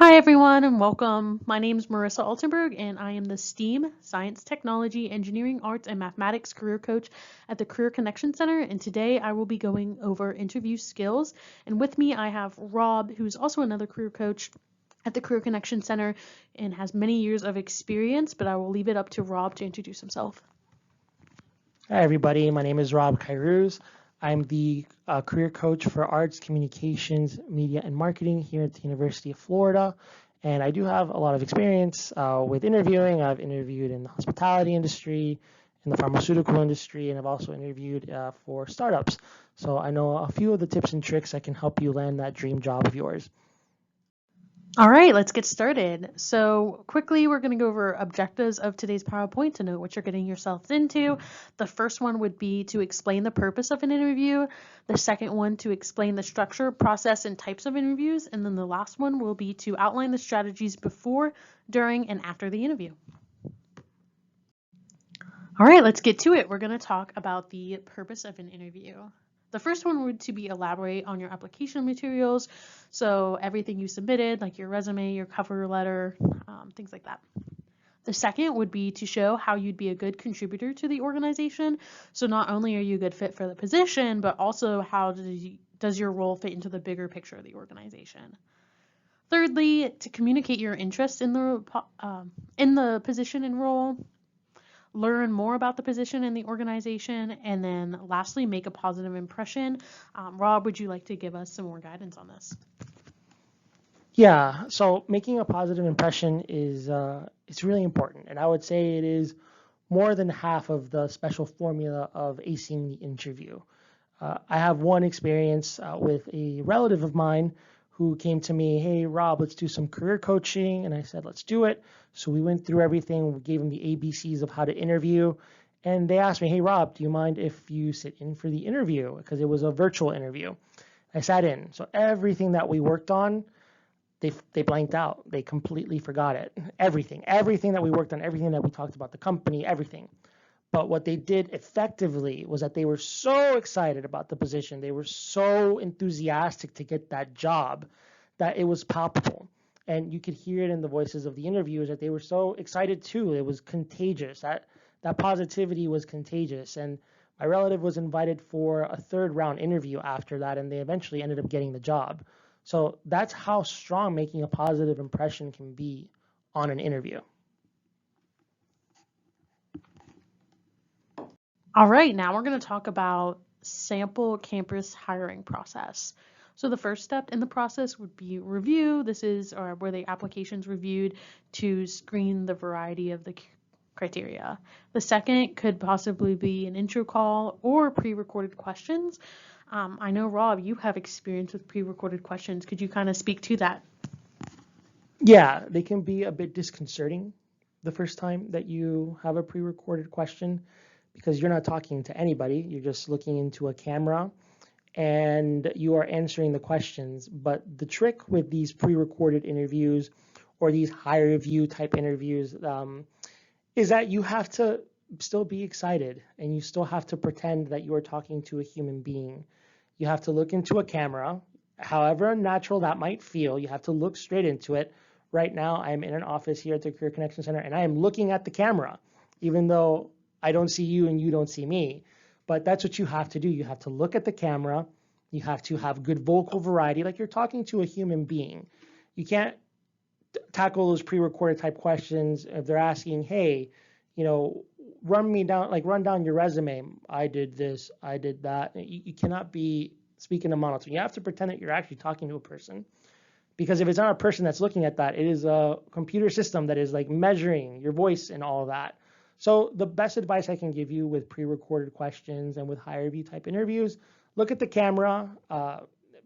Hi, everyone, and welcome. My name is Marissa Altenberg, and I am the STEAM, Science, Technology, Engineering, Arts, and Mathematics Career Coach at the Career Connection Center. And today I will be going over interview skills. And with me, I have Rob, who's also another career coach at the Career Connection Center and has many years of experience, but I will leave it up to Rob to introduce himself. Hi, everybody. My name is Rob Kairouz. I'm the career coach for arts, communications, media, and marketing here at the University of Florida. And I do have a lot of experience with interviewing. I've interviewed in the hospitality industry, in the pharmaceutical industry, and I've also interviewed for startups. So I know a few of the tips and tricks that can help you land that dream job of yours. All right, let's get started. So quickly, we're going to go over objectives of today's PowerPoint to know what you're getting yourselves into. The first one would be to explain the purpose of an interview. The second one to explain the structure, process, and types of interviews. And then the last one will be to outline the strategies before, during, and after the interview. All right, let's get to it. We're going to talk about the purpose of an interview. The first one would to be elaborate on your application materials. So everything you submitted, like your resume, your cover letter, things like that. The second would be to show how you'd be a good contributor to the organization. So not only are you a good fit for the position, but also how does your role fit into the bigger picture of the organization. Thirdly, to communicate your interest in the position and role. Learn more about the position and the organization, and then lastly, make a positive impression. Rob, would you like to give us some more guidance on this? Yeah, so making a positive impression is it's really important, and I would say it is more than half of the special formula of acing the interview. I have one experience with a relative of mine who came to me, hey, Rob, let's do some career coaching. And I said, let's do it. So we went through everything. We gave him the ABCs of how to interview. And they asked me, hey, Rob, do you mind if you sit in for the interview? Because it was a virtual interview. I sat in. So everything that we worked on, they blanked out. They completely forgot it. Everything that we worked on, everything that we talked about, the company, everything. But what they did effectively was that they were so excited about the position, they were so enthusiastic to get that job that it was palpable. And you could hear it in the voices of the interviewers that they were so excited too. It was contagious. That positivity was contagious. And my relative was invited for a third round interview after that, and they eventually ended up getting the job. So that's how strong making a positive impression can be on an interview. All right, now we're going to talk about sample campus hiring process. So the first step in the process would be review. This is where the application's reviewed to screen the variety of the criteria. The second could possibly be an intro call or pre-recorded questions. I know, Rob, you have experience with pre-recorded questions. Could you kind of speak to that? Yeah, they can be a bit disconcerting the first time that you have a pre-recorded question because you're not talking to anybody. You're just looking into a camera and you are answering the questions. But the trick with these pre-recorded interviews or these higher view type interviews is that you have to still be excited and you still have to pretend that you are talking to a human being. You have to look into a camera, however unnatural that might feel. You have to look straight into it. Right now, I'm in an office here at the Career Connection Center, and I am looking at the camera, even though I don't see you and you don't see me. But that's what you have to do. You have to look at the camera. You have to have good vocal variety, like you're talking to a human being. You can't tackle those pre-recorded type questions if they're asking, hey, run down your resume. I did this, I did that. You cannot be speaking a monotone. You have to pretend that you're actually talking to a person. Because if it's not a person that's looking at that, it is a computer system that is like measuring your voice and all of that. So the best advice I can give you with pre-recorded questions and with higher view type interviews, look at the camera,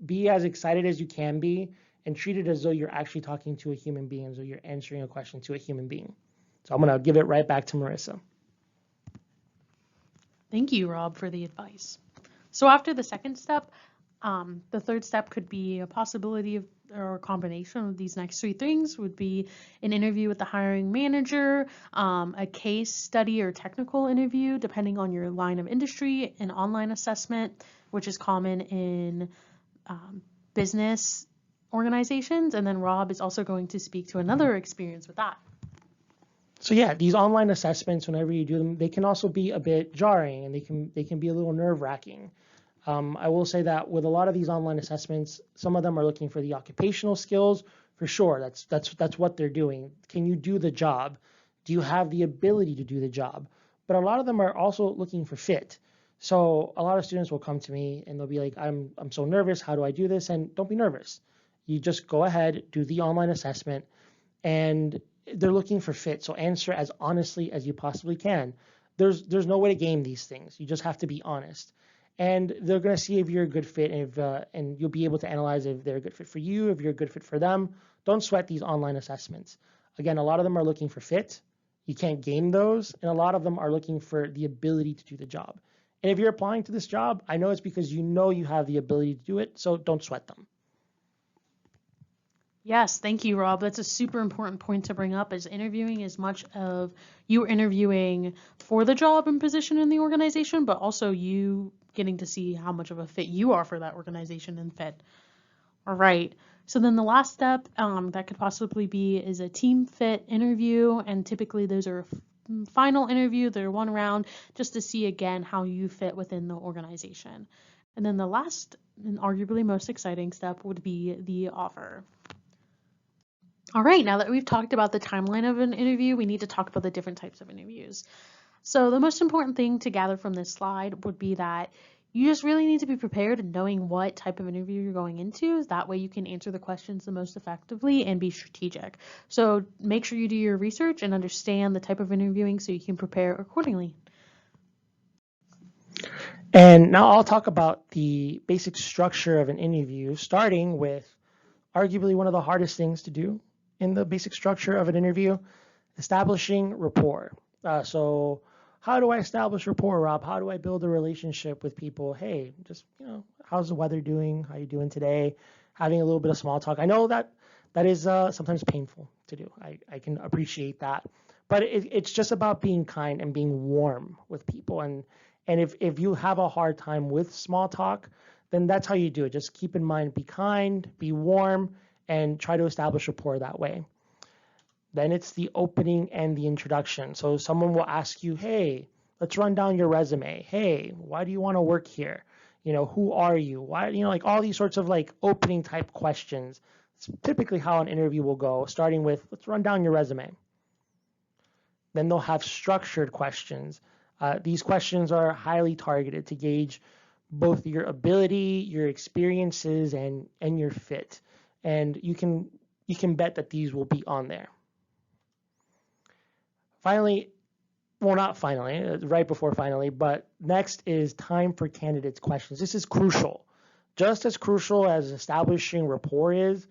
be as excited as you can be, and treat it as though you're actually talking to a human being, as though you're answering a question to a human being. So I'm going to give it right back to Marissa. Thank you, Rob, for the advice. So after the second step, the third step could be a possibility of or a combination of these next three things would be an interview with the hiring manager, a case study or technical interview, depending on your line of industry, an online assessment, which is common in business organizations, and then Rob is also going to speak to another experience with that. So yeah, these online assessments, whenever you do them, they can also be a bit jarring, and they can be a little nerve-wracking. I will say that with a lot of these online assessments, some of them are looking for the occupational skills for sure. That's what they're doing. Can you do the job? Do you have the ability to do the job? But a lot of them are also looking for fit. So a lot of students will come to me and they'll be like, I'm so nervous. How do I do this? And don't be nervous. You just go ahead, do the online assessment, and they're looking for fit. So answer as honestly as you possibly can. There's no way to game these things. You just have to be honest. And they're going to see if you're a good fit, and you'll be able to analyze if they're a good fit for you, if you're a good fit for them. Don't sweat these online assessments. Again, a lot of them are looking for fit. You can't game those. And a lot of them are looking for the ability to do the job. And if you're applying to this job, I know it's because you know you have the ability to do it, so don't sweat them. Yes, thank you, Rob. That's a super important point to bring up, is interviewing as much of you interviewing for the job and position in the organization, but also you getting to see how much of a fit you are for that organization and fit. All right. So then the last step that could possibly be is a team fit interview, and typically those are final interview. They're one round just to see again how you fit within the organization. And then the last and arguably most exciting step would be the offer. All right, now that we've talked about the timeline of an interview, we need to talk about the different types of interviews. So the most important thing to gather from this slide would be that you just really need to be prepared and knowing what type of interview you're going into. That way you can answer the questions the most effectively and be strategic. So make sure you do your research and understand the type of interviewing so you can prepare accordingly. And now I'll talk about the basic structure of an interview, starting with arguably one of the hardest things to do in the basic structure of an interview, establishing rapport. So how do I establish rapport, Rob? How do I build a relationship with people? Hey, just, how's the weather doing? How you doing today? Having a little bit of small talk. I know that is sometimes painful to do. I can appreciate that. But it's just about being kind and being warm with people. And if you have a hard time with small talk, then that's how you do it. Just keep in mind, be kind, be warm, and try to establish rapport that way. Then it's the opening and the introduction. So someone will ask you, hey, let's run down your resume. Hey, why do you want to work here? Who are you? Why, like all these sorts of like opening type questions. It's typically how an interview will go, starting with, let's run down your resume. Then they'll have structured questions. These questions are highly targeted to gauge both your ability, your experiences, and your fit. And you can bet that these will be on there. Finally, well, not finally, right before finally, but next is time for candidates' questions. This is crucial. Just as crucial as establishing rapport is,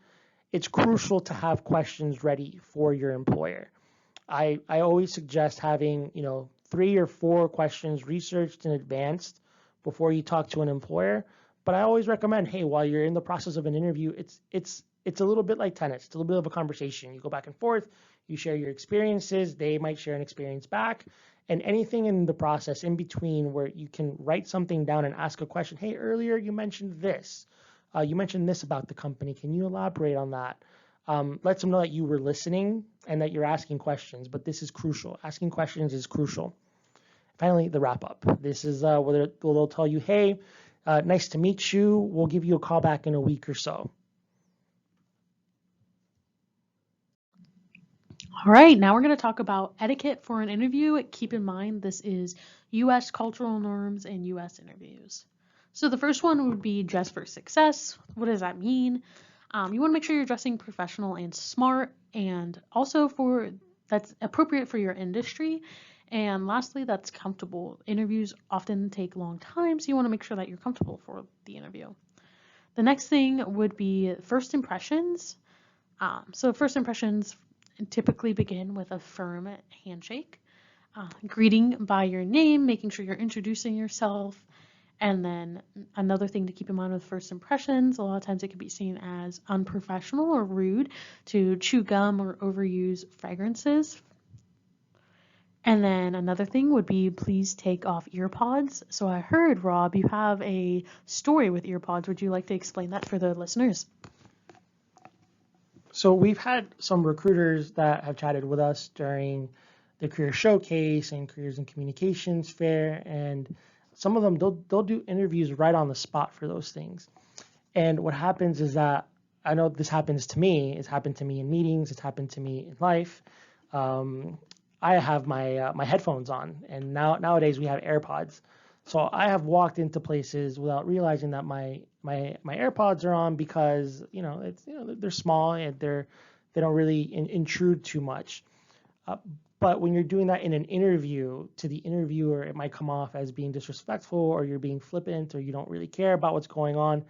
it's crucial to have questions ready for your employer. I always suggest having, 3 or 4 questions researched in advance before you talk to an employer. But I always recommend, hey, while you're in the process of an interview, it's a little bit like tennis. It's a little bit of a conversation. You go back and forth, you share your experiences, they might share an experience back, and anything in the process in between where you can write something down and ask a question. Hey, earlier you mentioned this. You mentioned this about the company. Can you elaborate on that? Lets them know that you were listening and that you're asking questions, but this is crucial. Asking questions is crucial. Finally, the wrap up. This is where they'll tell you, hey, nice to meet you. We'll give you a call back in a week or so. All right, now we're going to talk about etiquette for an interview. Keep in mind, this is U.S. cultural norms and U.S. interviews. So the first one would be dress for success. What does that mean? You want to make sure you're dressing professional and smart, and also that's appropriate for your industry. And lastly, that's comfortable. Interviews often take a long time, so you want to make sure that you're comfortable for the interview. The next thing would be first impressions. So first impressions typically begin with a firm handshake, greeting by your name, making sure you're introducing yourself. And then another thing to keep in mind with first impressions, a lot of times it can be seen as unprofessional or rude to chew gum or overuse fragrances. And then another thing would be, please take off earpods. So I heard, Rob, you have a story with earpods. Would you like to explain that for the listeners? So we've had some recruiters that have chatted with us during the career showcase and careers and communications fair, and some of them they'll do interviews right on the spot for those things. And what happens is that I know this happens to me. It's happened to me in meetings. It's happened to me in life. Um, I have my headphones on, and nowadays we have AirPods. So I have walked into places without realizing that my AirPods are on because it's they're small and they don't really intrude too much. Uh, but when you're doing that in an interview to the interviewer, it might come off as being disrespectful, or you're being flippant, or you don't really care about what's going on.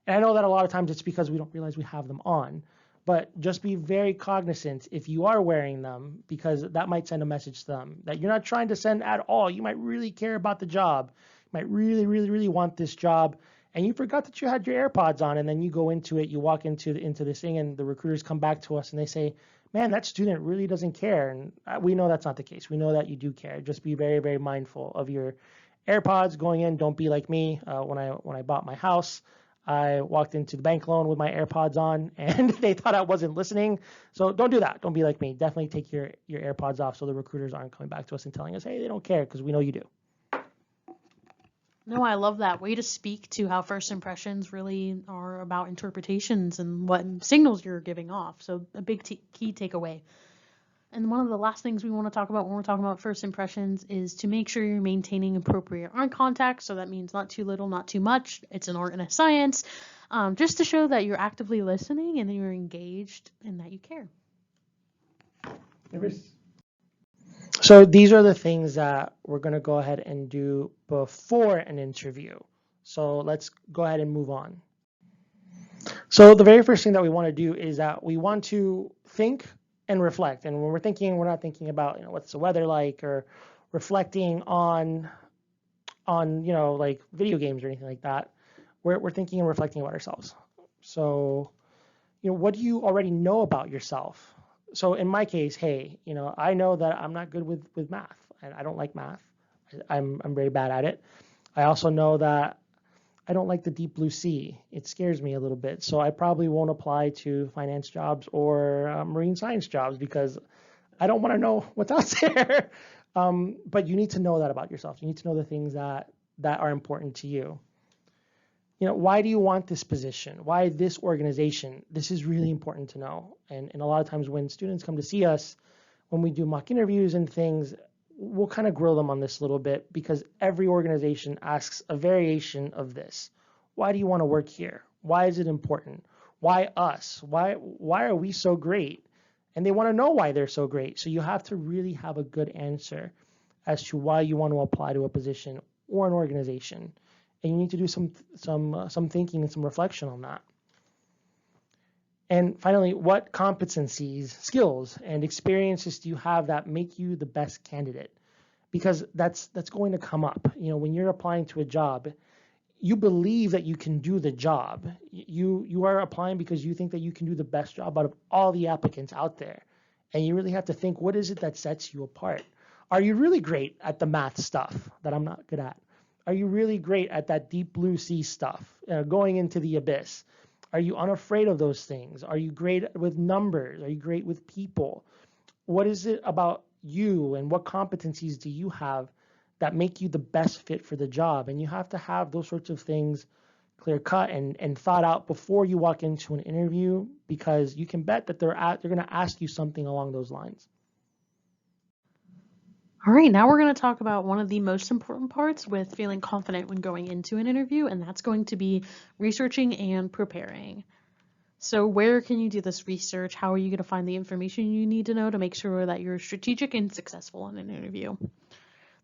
And I know that a lot of times it's because we don't realize we have them on. But just be very cognizant if you are wearing them, because that might send a message to them that you're not trying to send at all. You might really care about the job. You might really, really, really want this job. And you forgot that you had your AirPods on, and then you go into it, you walk into this thing, and the recruiters come back to us and they say, man, that student really doesn't care. And we know that's not the case. We know that you do care. Just be very, very mindful of your AirPods going in. Don't be like me. When I bought my house, I walked into the bank loan with my AirPods on, and they thought I wasn't listening. So don't do that. Don't be like me. Definitely take your AirPods off so the recruiters aren't coming back to us and telling us, hey, they don't care, because we know you do. No, I love that way to speak to how first impressions really are about interpretations and what signals you're giving off. So a big key takeaway. And one of the last things we want to talk about when we're talking about first impressions is to make sure you're maintaining appropriate eye contact. So that means not too little, not too much. It's an art and a science, just to show that you're actively listening and that you're engaged and that you care. So these are the things that we're going to go ahead and do before an interview. So let's go ahead and move on. So the very first thing that we want to do is that we want to think and reflect. And when we're thinking, we're not thinking about what's the weather like, or reflecting on like video games or anything like that. We're thinking and reflecting about ourselves. So what do you already know about yourself? So in my case, hey, I know that I'm not good with math, and I don't like math. I'm very bad at it. I also know that I don't like the deep blue sea. It scares me a little bit. So I probably won't apply to finance jobs or marine science jobs, because I don't want to know what's out there. But you need to know that about yourself. You need to know the things that are important to you. Why do you want this position? Why this organization? This is really important to know. And a lot of times when students come to see us, when we do mock interviews and things, we'll kind of grill them on this a little bit, because every organization asks a variation of this. Why do you want to work here? Why is it important? Why us? Why are we so great? And they want to know why they're so great. So you have to really have a good answer as to why you want to apply to a position or an organization. And you need to do some thinking and some reflection on that. And finally, what competencies, skills, and experiences do you have that make you the best candidate? Because that's going to come up. When you're applying to a job, you believe that you can do the job. You are applying because you think that you can do the best job out of all the applicants out there. And you really have to think, what is it that sets you apart? Are you really great at the math stuff that I'm not good at? Are you really great at that deep blue sea stuff, going into the abyss? Are you unafraid of those things? Are you great with numbers? Are you great with people? What is it about you, and what competencies do you have that make you the best fit for the job? And you have to have those sorts of things clear cut and thought out before you walk into an interview, because you can bet that they're going to ask you something along those lines. All right, now we're going to talk about one of the most important parts with feeling confident when going into an interview, and that's going to be researching and preparing. So where can you do this research? How are you going to find the information you need to know to make sure that you're strategic and successful in an interview?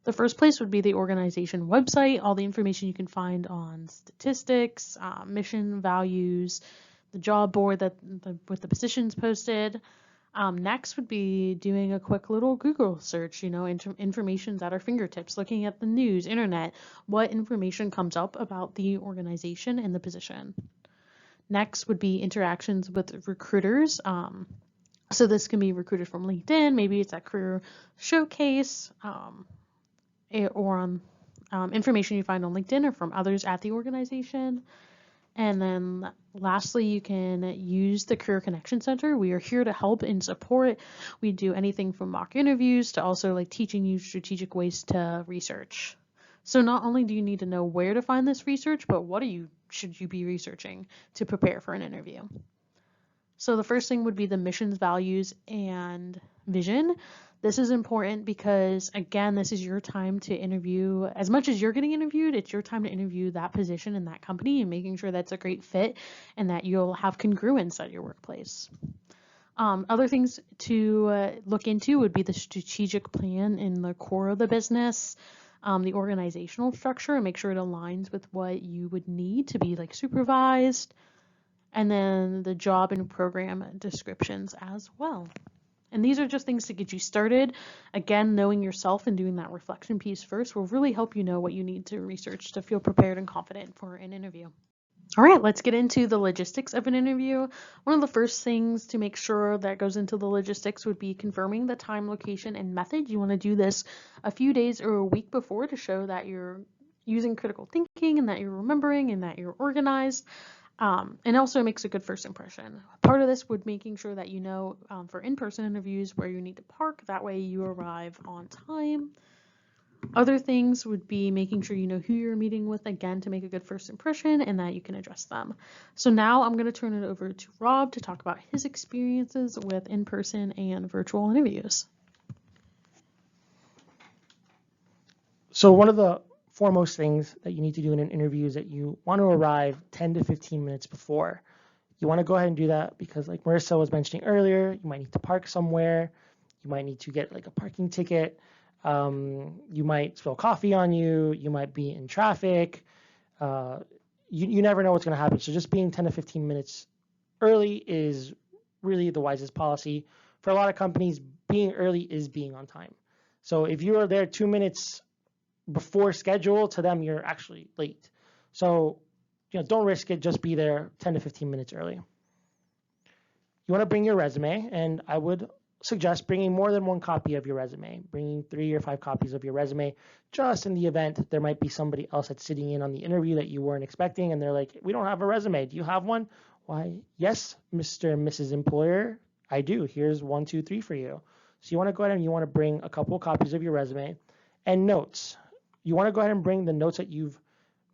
The first place would be the organization website, all the information you can find on statistics, mission, values, the job board with the positions posted. Next would be doing a quick little Google search, information's at our fingertips, looking at the news, internet, what information comes up about the organization and the position. Next would be interactions with recruiters. So this can be recruiters from LinkedIn, maybe it's a career showcase, or on information you find on LinkedIn or from others at the organization. And then lastly, you can use the Career Connection Center. We are here to help and support. We do anything from mock interviews to also like teaching you strategic ways to research. So not only do you need to know where to find this research, but what should you be researching to prepare for an interview? So the first thing would be the missions, values, and vision. This is important because, again, this is your time to interview. As much as you're getting interviewed, it's your time to interview that position in that company and making sure that's a great fit and that you'll have congruence at your workplace. Other things to look into would be the strategic plan in the core of the business, the organizational structure, and make sure it aligns with what you would need to be like supervised, and then the job and program descriptions as well. And these are just things to get you started. Again, knowing yourself and doing that reflection piece first will really help you know what you need to research to feel prepared and confident for an interview. All right, let's get into the logistics of an interview. One of the first things to make sure that goes into the logistics would be confirming the time, location, and method. You want to do this a few days or a week before to show that you're using critical thinking and that you're remembering and that you're organized. And also makes a good first impression. Part of this would making sure that you know for in-person interviews where you need to park. That way you arrive on time. Other things would be making sure you know who you're meeting with, again, to make a good first impression and that you can address them. So now I'm going to turn it over to Rob to talk about his experiences with in-person and virtual interviews. So one of the foremost things that you need to do in an interview is that you want to arrive 10 to 15 minutes before. You want to go ahead and do that because, like Marissa was mentioning earlier, you might need to park somewhere. You might need to get like a parking ticket. You might spill coffee on you. You might be in traffic. You never know what's going to happen. So just being 10 to 15 minutes early is really the wisest policy. For a lot of companies, being early is being on time. So if you are there 2 minutes before schedule, to them you're actually late. So don't risk it. Just be there 10 to 15 minutes early. You want to bring your resume, and I would suggest bringing more than one copy of your resume, bringing 3 or 5 copies of your resume, just in the event there might be somebody else that's sitting in on the interview that you weren't expecting, and they're like, we don't have a resume. Do you have one? Why, yes, Mr. and Mrs. Employer, I do. Here's 1, 2, 3 for you. So you want to go ahead and you want to bring a couple of copies of your resume and notes. You want to go ahead and bring the notes that you've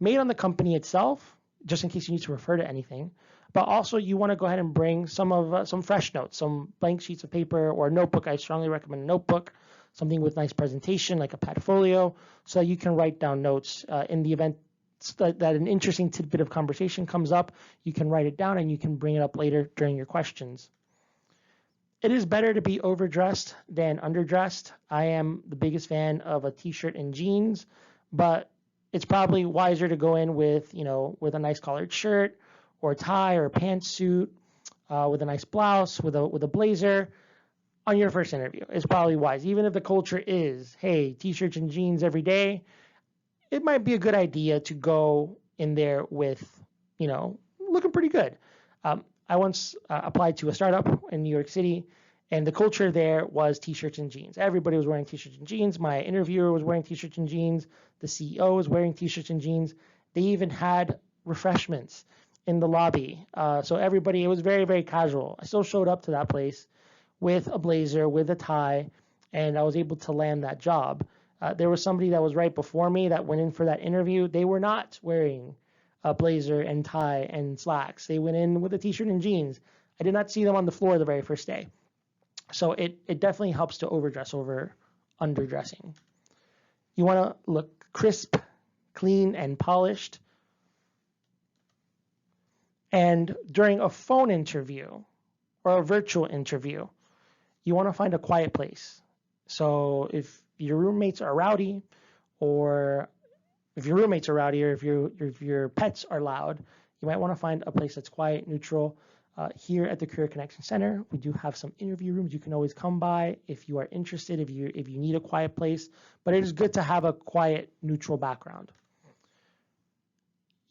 made on the company itself, just in case you need to refer to anything. But also you want to go ahead and bring some fresh notes, some blank sheets of paper or a notebook. I strongly recommend a notebook, something with nice presentation like a Padfolio, so that you can write down notes in the event that an interesting tidbit of conversation comes up. You can write it down and you can bring it up later during your questions. It is better to be overdressed than underdressed. I am the biggest fan of a t-shirt and jeans, but it's probably wiser to go in with a nice collared shirt or a tie or a pantsuit with a nice blouse, with a blazer on your first interview. It's probably wise. Even if the culture is, hey, t-shirts and jeans every day, it might be a good idea to go in there with, looking pretty good. I once applied to a startup in New York City, and the culture there was t-shirts and jeans. Everybody was wearing t-shirts and jeans. My interviewer was wearing t-shirts and jeans. The CEO was wearing t-shirts and jeans. They even had refreshments in the lobby. So everybody, it was very, very casual. I still showed up to that place with a blazer, with a tie, and I was able to land that job. There was somebody that was right before me that went in for that interview. They were not wearing a blazer and tie and slacks. They went in with a t-shirt and jeans. I did not see them on the floor the very first day. So it definitely helps to overdress over underdressing. You want to look crisp, clean, and polished. And during a phone interview or a virtual interview, you want to find a quiet place. So if your roommates are rowdy, or if your pets are loud, you might want to find a place that's quiet, neutral. Here at the Career Connection Center, we do have some interview rooms. You can always come by if you are interested, if you need a quiet place. But it is good to have a quiet, neutral background.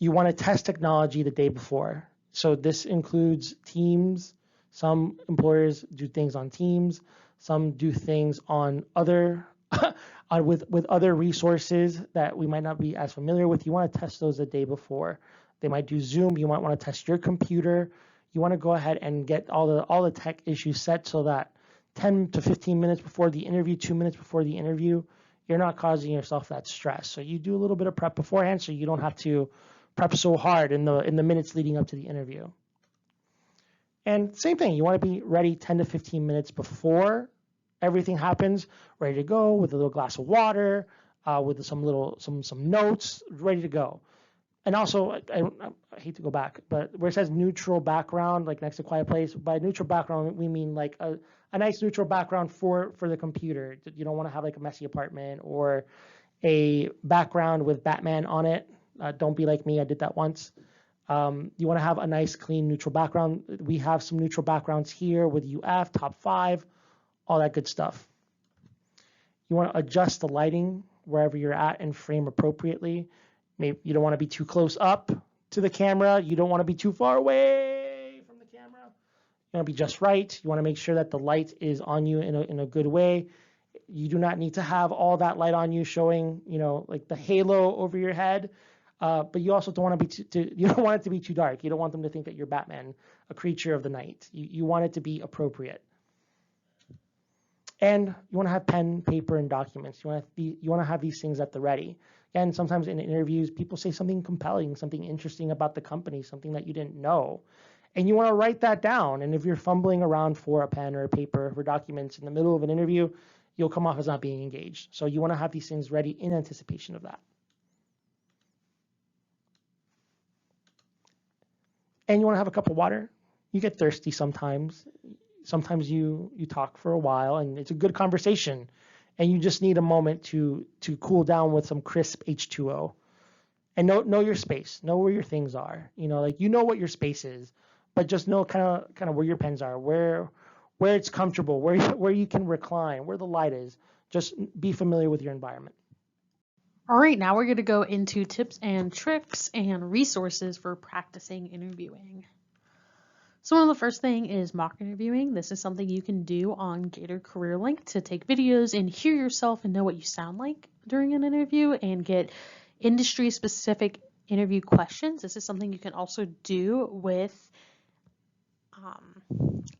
You want to test technology the day before. So this includes Teams. Some employers do things on Teams. Some do things on other with other resources that we might not be as familiar with. You want to test those the day before. They might do Zoom. You might want to test your computer. You want to go ahead and get all the tech issues set so that 10 to 15 minutes before the interview, 2 minutes before the interview, you're not causing yourself that stress. So you do a little bit of prep beforehand so you don't have to prep so hard in the minutes leading up to the interview. And same thing, you want to be ready 10 to 15 minutes before everything happens, ready to go with a little glass of water, with some notes, ready to go. And also, I hate to go back, but where it says neutral background, like next to quiet place, by neutral background, we mean like a nice neutral background for the computer. You don't want to have like a messy apartment or a background with Batman on it. Don't be like me, I did that once. You want to have a nice, clean, neutral background. We have some neutral backgrounds here with UF, top 5, all that good stuff. You want to adjust the lighting wherever you're at and frame appropriately. Maybe you don't want to be too close up to the camera. You don't want to be too far away from the camera. You want to be just right. You want to make sure that the light is on you in a good way. You do not need to have all that light on you showing, like the halo over your head. But you also don't want to be you don't want it to be too dark. You don't want them to think that you're Batman, a creature of the night. You want it to be appropriate. And you want to have pen, paper, and documents. You want to have these things at the ready. Again, sometimes in interviews, people say something compelling, something interesting about the company, something that you didn't know. And you want to write that down. And if you're fumbling around for a pen or a paper for documents in the middle of an interview, you'll come off as not being engaged. So you want to have these things ready in anticipation of that. And you want to have a cup of water. You get thirsty sometimes. Sometimes you talk for a while and it's a good conversation and you just need a moment to cool down with some crisp H2O. And know your space, know where your things are. Like what your space is, but just know kind of where your pens are, where it's comfortable, where you can recline, where the light is. Just be familiar with your environment. All right, now we're going to go into tips and tricks and resources for practicing interviewing. So one of the first thing is mock interviewing. This is something you can do on Gator Career Link to take videos and hear yourself and know what you sound like during an interview and get industry-specific interview questions. This is something you can also do with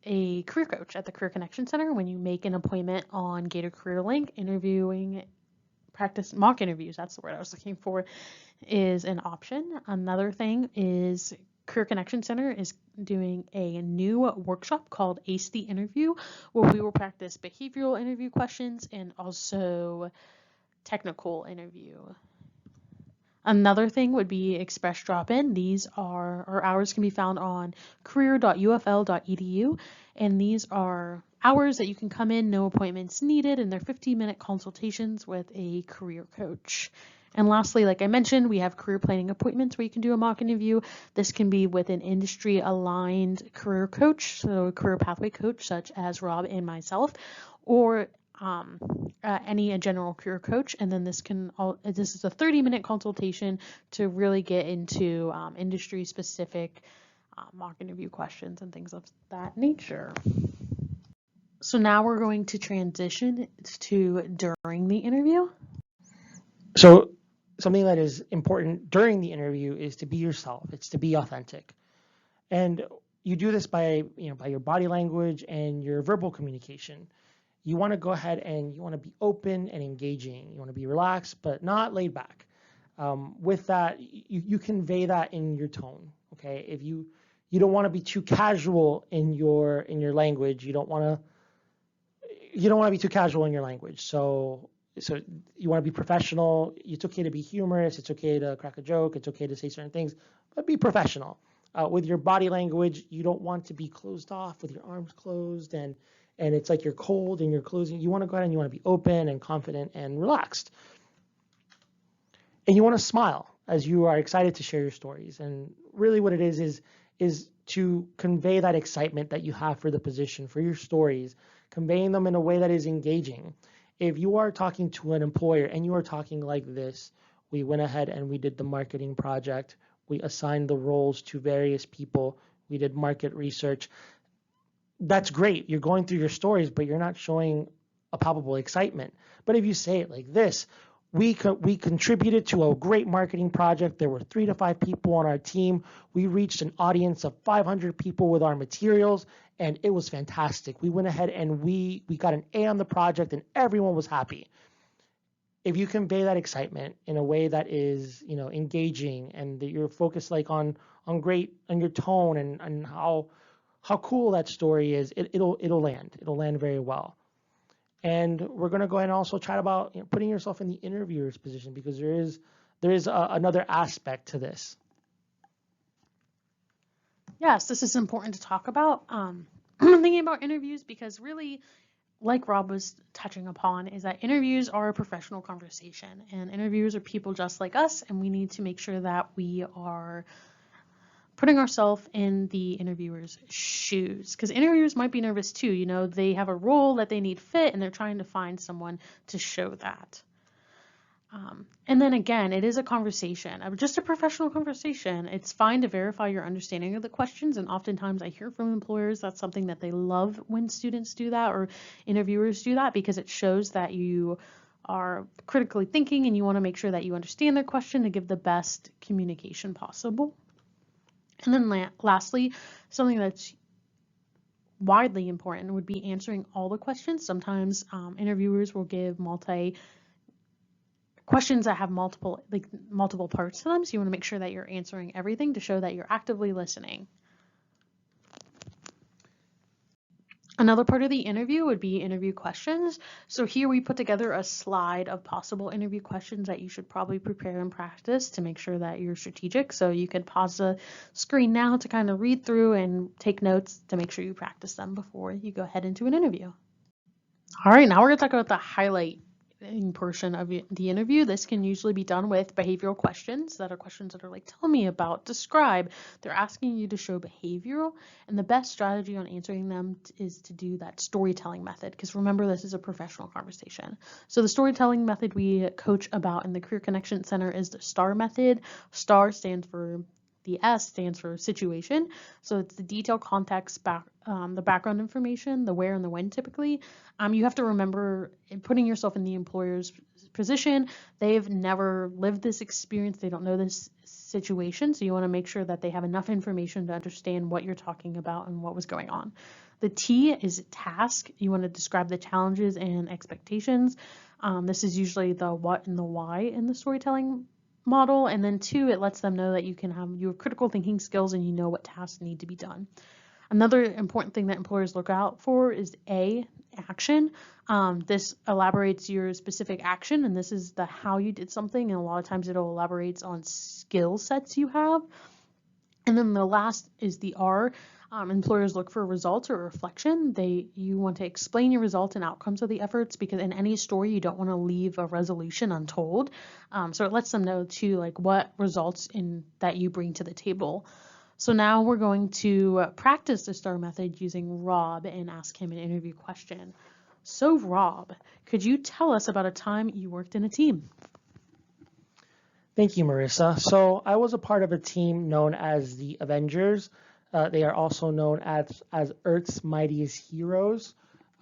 a career coach at the Career Connection Center when you make an appointment on Gator Career Link. Practice mock interviews, that's the word I was looking for, is an option. Another thing is Career Connection Center is doing a new workshop called Ace the Interview, where we will practice behavioral interview questions and also technical interview. Another thing would be Express Drop-In. These our hours can be found on career.ufl.edu, and these are hours that you can come in, no appointments needed, and they're 15-minute consultations with a career coach. And lastly, like I mentioned, we have career planning appointments where you can do a mock interview. This can be with an industry-aligned career coach, so a career pathway coach such as Rob and myself, or a general career coach. And then this is a 30-minute consultation to really get into industry-specific mock interview questions and things of that nature. So now we're going to transition to during the interview. So something that is important during the interview is to be yourself. It's to be authentic. And you do this by your body language and your verbal communication. You want to go ahead and you want to be open and engaging. You want to be relaxed, but not laid back. With that, you convey that in your tone. Okay, if you don't want to be too casual in your language, you don't want to be too casual in your language. So you want to be professional. It's okay to be humorous. It's okay to crack a joke. It's okay to say certain things, but be professional. With your body language, you don't want to be closed off with your arms closed and it's like you're cold and you're closing. You want to go ahead and you want to be open and confident and relaxed. And you want to smile as you are excited to share your stories. And really what it is to convey that excitement that you have for the position, for your stories, conveying them in a way that is engaging. If you are talking to an employer and you are talking like this, we went ahead and we did the marketing project. We assigned the roles to various people. We did market research. That's great. You're going through your stories, but you're not showing a palpable excitement. But if you say it like this, We contributed to a great marketing project. There were 3 to 5 people on our team. We reached an audience of 500 people with our materials, and it was fantastic. We went ahead and we got an A on the project, and everyone was happy. If you convey that excitement in a way that is, engaging, and that you're focused like on your tone and how cool that story is, it'll land. It'll land very well. And we're going to go ahead and also chat about putting yourself in the interviewer's position, because there is another aspect to this. Yes, this is important to talk about. Thinking about interviews, because really, like Rob was touching upon, is that interviews are a professional conversation, and interviewers are people just like us, and we need to make sure that we are putting ourselves in the interviewer's shoes, because interviewers might be nervous too. They have a role that they need fit, and they're trying to find someone to show that. And then again, it is a conversation, just a professional conversation. It's fine to verify your understanding of the questions, and oftentimes I hear from employers that's something that they love when students do that or interviewers do that, because it shows that you are critically thinking and you want to make sure that you understand their question to give the best communication possible. And then lastly, something that's widely important would be answering all the questions. Sometimes interviewers will give questions that have multiple parts to them, so you want to make sure that you're answering everything to show that you're actively listening. Another part of the interview would be interview questions. So here we put together a slide of possible interview questions that you should probably prepare and practice to make sure that you're strategic. So you can pause the screen now to kind of read through and take notes to make sure you practice them before you go ahead into an interview. All right, now we're going to talk about the highlight portion of the interview. This can usually be done with behavioral questions that are like, tell me about, describe. They're asking you to show behavioral, and the best strategy on answering them is to do that storytelling method, because remember, this is a professional conversation. So the storytelling method we coach about in the Career Connection Center is the STAR method. STAR stands for the S stands for situation. So it's the detailed context, the background information, the where and the when typically. You have to remember, putting yourself in the employer's position, they've never lived this experience. They don't know this situation. So you want to make sure that they have enough information to understand what you're talking about and what was going on. The T is task. You want to describe the challenges and expectations. This is usually the what and the why in the storytelling model. And then 2, it lets them know that you have critical thinking skills and you know what tasks need to be done. Another important thing that employers look out for is A, action. This elaborates your specific action, and this is the how you did something, and a lot of times it'll elaborate on skill sets you have. And then the last is the R. Employers look for results or reflection. You want to explain your results and outcomes of the efforts, because in any story you don't want to leave a resolution untold. So it lets them know too, like what results that you bring to the table. So now we're going to practice the STAR method using Rob and ask him an interview question. So Rob, could you tell us about a time you worked in a team? Thank you, Marissa. So I was a part of a team known as the Avengers. They are also known as Earth's Mightiest Heroes.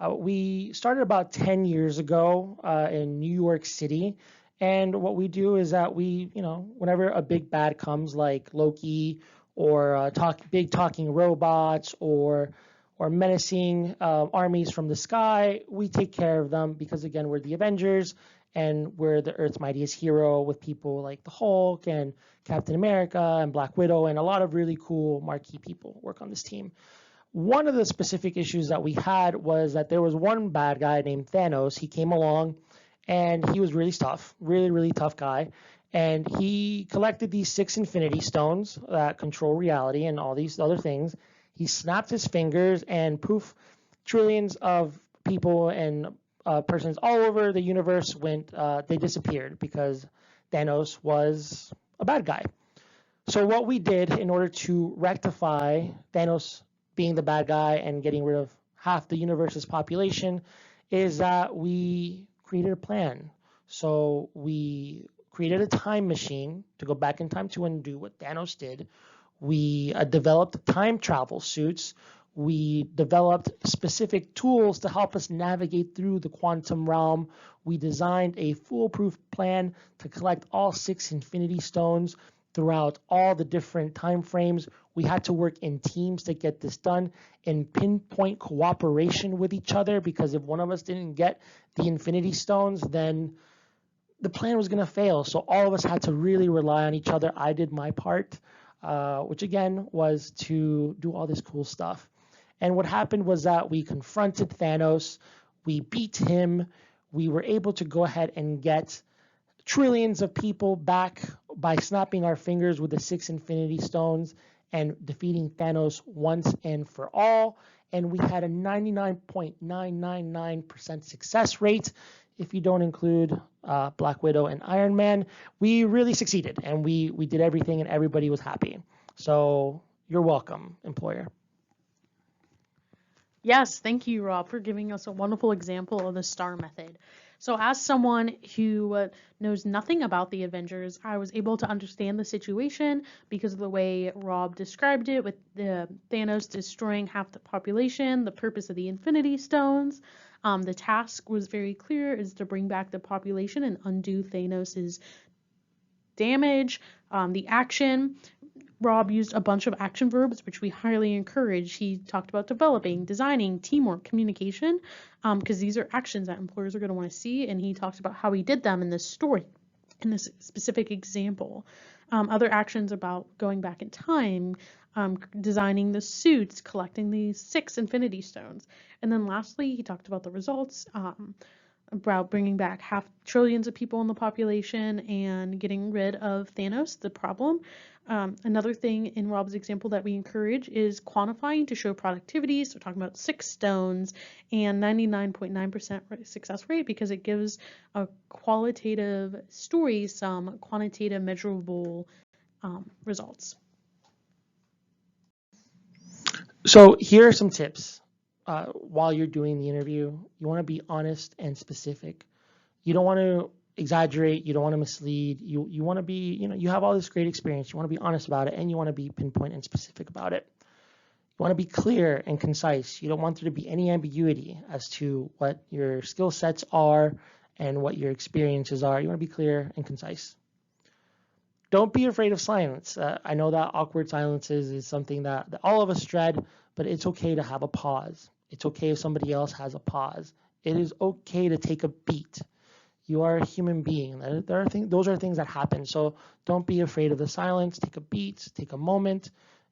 We started about 10 years ago in New York City. And what we do is that whenever a big bad comes, like Loki, or big talking robots, or menacing armies from the sky, we take care of them, because again, we're the Avengers, and we're the Earth's Mightiest Hero, with people like the Hulk and Captain America and Black Widow, and a lot of really cool marquee people work on this team. One of the specific issues that we had was that there was one bad guy named Thanos. He came along, and he was really tough, really, really tough guy. And he collected these 6 Infinity Stones that control reality and all these other things. He snapped his fingers, and poof, trillions of people and persons all over the universe they disappeared, because Thanos was a bad guy. So what we did in order to rectify Thanos being the bad guy and getting rid of half the universe's population is that we created a plan. So we created a time machine to go back in time to undo what Thanos did. We developed time travel suits. We developed specific tools to help us navigate through the quantum realm. We designed a foolproof plan to collect all 6 infinity stones throughout all the different time frames. We had to work in teams to get this done, in pinpoint cooperation with each other, because if one of us didn't get the infinity stones, then the plan was going to fail. So all of us had to really rely on each other. I did my part, which again was to do all this cool stuff. And what happened was that we confronted Thanos, we beat him, we were able to go ahead and get trillions of people back by snapping our fingers with the 6 infinity stones and defeating Thanos once and for all. And we had a 99.999% success rate. If you don't include Black Widow and Iron Man, we really succeeded, and we did everything and everybody was happy. So you're welcome, employer. Yes, thank you, Rob, for giving us a wonderful example of the STAR method. So as someone who knows nothing about the Avengers, I was able to understand the situation because of the way Rob described it, with the Thanos destroying half the population, the purpose of the Infinity Stones. The task was very clear, is to bring back the population and undo Thanos's damage. The action, Rob used a bunch of action verbs, which we highly encourage. He talked about developing, designing, teamwork, communication, because these are actions that employers are going to want to see, and he talked about how he did them in this story, in this specific example. Other actions about going back in time, designing the suits, collecting these 6 Infinity Stones. And then lastly, he talked about the results, about bringing back trillions of people in the population and getting rid of Thanos, the problem. Another thing in Rob's example that we encourage is quantifying to show productivity. So we're talking about 6 stones and 99.9% success rate, because it gives a qualitative story some quantitative measurable results. So here are some tips. While you're doing the interview, you want to be honest and specific. You don't want to exaggerate. You don't want to mislead. You want to be, you have all this great experience. You want to be honest about it, and you want to be pinpoint and specific about it. You want to be clear and concise. You don't want there to be any ambiguity as to what your skill sets are and what your experiences are. You want to be clear and concise. Don't be afraid of silence. I know that awkward silences is something that all of us dread, but it's okay to have a pause. It's okay if somebody else has a pause. It is okay to take a beat. You are a human being. Those are things that happen. So don't be afraid of the silence. Take a beat, take a moment,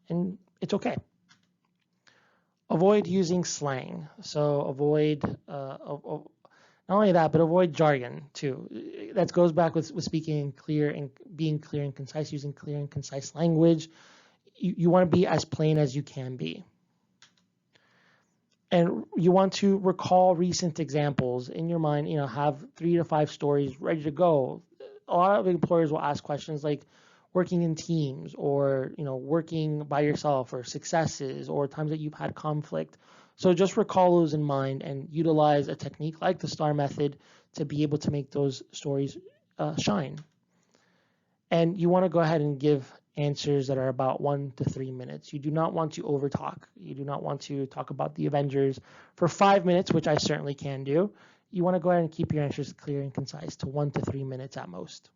and it's okay. Avoid using slang. So avoid, not only that, but avoid jargon too. That goes back with speaking clear and being clear and concise, using clear and concise language. You want to be as plain as you can be. And you want to recall recent examples in your mind, have 3 to 5 stories ready to go. A lot of employers will ask questions like working in teams, or, working by yourself, or successes, or times that you've had conflict. So just recall those in mind and utilize a technique like the STAR method to be able to make those stories shine. And you want to go ahead and give answers that are about 1 to 3 minutes. You do not want to overtalk. You do not want to talk about the Avengers for 5 minutes, which I certainly can do. You want to go ahead and keep your answers clear and concise to 1 to 3 minutes at most.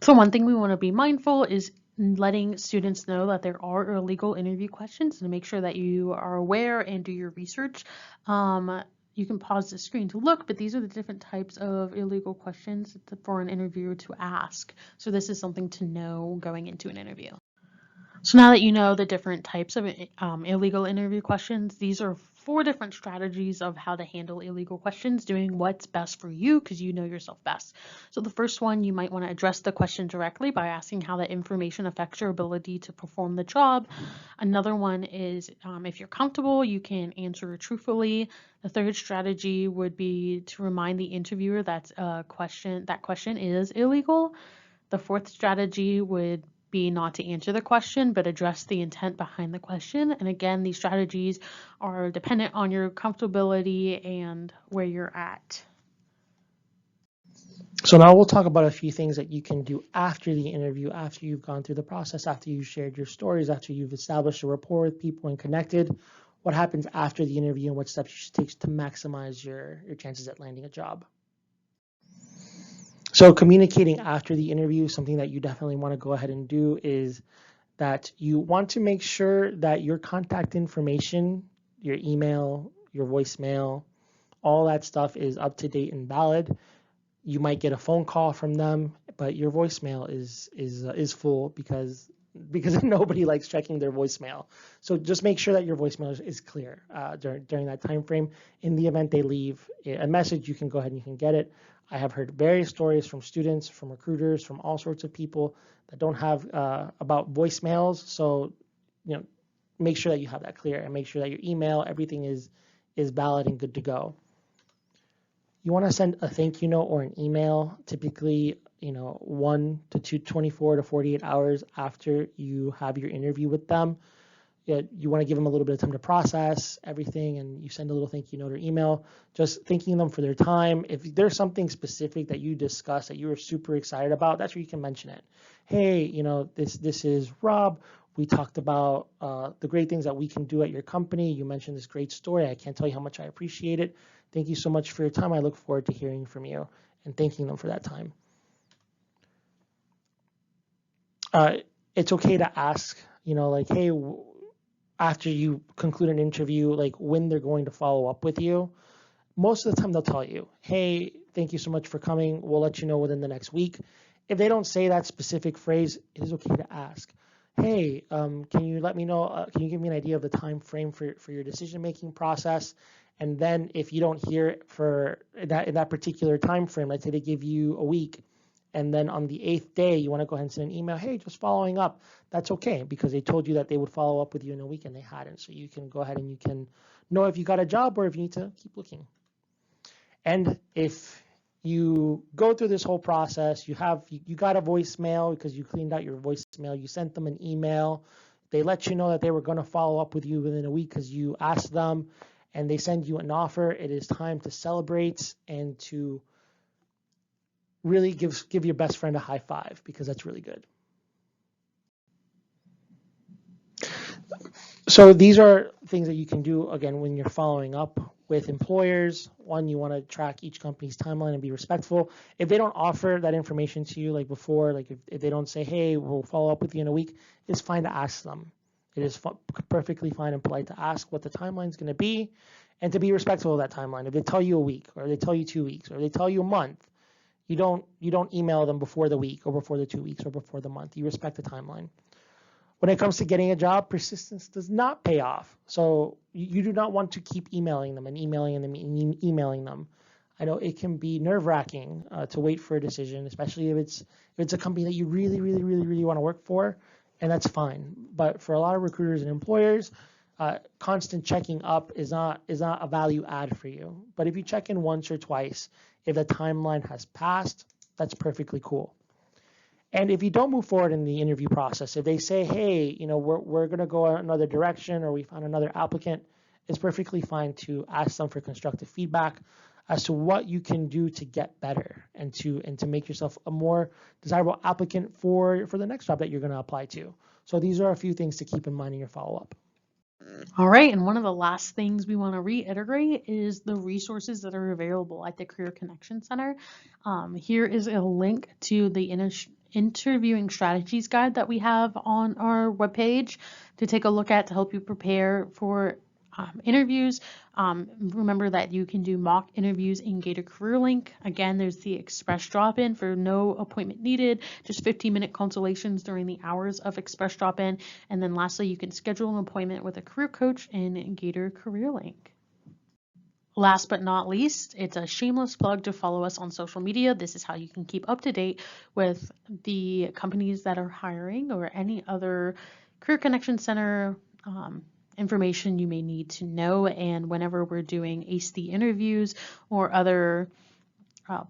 So one thing we want to be mindful is letting students know that there are illegal interview questions, and to make sure that you are aware and do your research. You can pause the screen to look, but these are the different types of illegal questions for an interviewer to ask. So this is something to know going into an interview. So now that you know the different types of illegal interview questions, these are 4 different strategies of how to handle illegal questions, doing what's best for you because you know yourself best. So the first one, you might want to address the question directly by asking how that information affects your ability to perform the job. Another one is, if you're comfortable, you can answer truthfully. The third strategy would be to remind the interviewer that question is illegal. The fourth strategy would be not to answer the question, but address the intent behind the question. And again, these strategies are dependent on your comfortability and where you're at. So now we'll talk about a few things that you can do after the interview, after you've gone through the process, after you've shared your stories, after you've established a rapport with people and connected. What happens after the interview and what steps you should take to maximize your chances at landing a job. So communicating after the interview, something that you definitely want to go ahead and do is that you want to make sure that your contact information, your email, your voicemail, all that stuff is up to date and valid. You might get a phone call from them, but your voicemail is full because nobody likes checking their voicemail. So just make sure that your voicemail is clear during that time frame. In the event they leave a message, you can go ahead and you can get it. I have heard various stories from students, from recruiters, from all sorts of people that don't have about voicemails. So make sure that you have that clear and make sure that your email, everything is valid and good to go. You want to send a thank you note or an email, typically 24 to 48 hours after you have your interview with them. You want to give them a little bit of time to process everything, and you send a little thank you note or email, just thanking them for their time. If there's something specific that you discussed that you were super excited about, that's where you can mention it. Hey, this is Rob. We talked about the great things that we can do at your company. You mentioned this great story. I can't tell you how much I appreciate it. Thank you so much for your time. I look forward to hearing from you, and thanking them for that time. It's okay to ask, like, hey, after you conclude an interview, like when they're going to follow up with you. Most of the time they'll tell you, hey, thank you so much for coming. We'll let you know within the next week. If they don't say that specific phrase, it is okay to ask, hey, can you let me know, can you give me an idea of the time frame for your decision-making process? And then if you don't hear for that particular time frame, let's say they give you a week, and then on the 8th day, you want to go ahead and send an email, hey, just following up. That's okay, because they told you that they would follow up with you in a week and they hadn't. So you can go ahead and you can know if you got a job or if you need to keep looking. And if you go through this whole process, you got a voicemail because you cleaned out your voicemail, you sent them an email, they let you know that they were going to follow up with you within a week because you asked them, and they send you an offer, it is time to celebrate and to really give your best friend a high five, because that's really good. So these are things that you can do, again, when you're following up with employers. One, you want to track each company's timeline and be respectful. If they don't offer that information to you like before, like if they don't say, hey, we'll follow up with you in a week, it's fine to ask them. It is perfectly fine and polite to ask what the timeline is going to be and to be respectful of that timeline. If they tell you a week, or they tell you 2 weeks, or they tell you a month, you don't email them before the week or before the 2 weeks or before the month. You respect the timeline. When it comes to getting a job, persistence does not pay off. So you do not want to keep emailing them and emailing them and emailing them. I know it can be nerve-wracking to wait for a decision, especially if it's a company that you really, really, really, really want to work for, and that's fine. But for a lot of recruiters and employers, constant checking up is not a value add for you. But if you check in once or twice, if the timeline has passed, that's perfectly cool. And if you don't move forward in the interview process, if they say, hey, we're going to go another direction, or we found another applicant, it's perfectly fine to ask them for constructive feedback as to what you can do to get better and to make yourself a more desirable applicant for the next job that you're going to apply to. So these are a few things to keep in mind in your follow-up. All right, and one of the last things we want to reiterate is the resources that are available at the Career Connection Center. Here is a link to the interviewing strategies guide that we have on our webpage to take a look at to help you prepare for interviews. Remember that you can do mock interviews in Gator Career Link. Again, there's the express drop-in for no appointment needed, just 15-minute consultations during the hours of express drop-in. And then lastly, you can schedule an appointment with a career coach in Gator Career Link. Last but not least, it's a shameless plug to follow us on social media. This is how you can keep up to date with the companies that are hiring or any other Career Connection Center information you may need to know, and whenever we're doing ACE-D interviews or other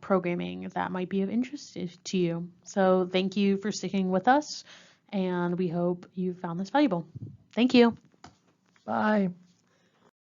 programming that might be of interest to you. So thank you for sticking with us, and we hope you found this valuable. Thank you. Bye.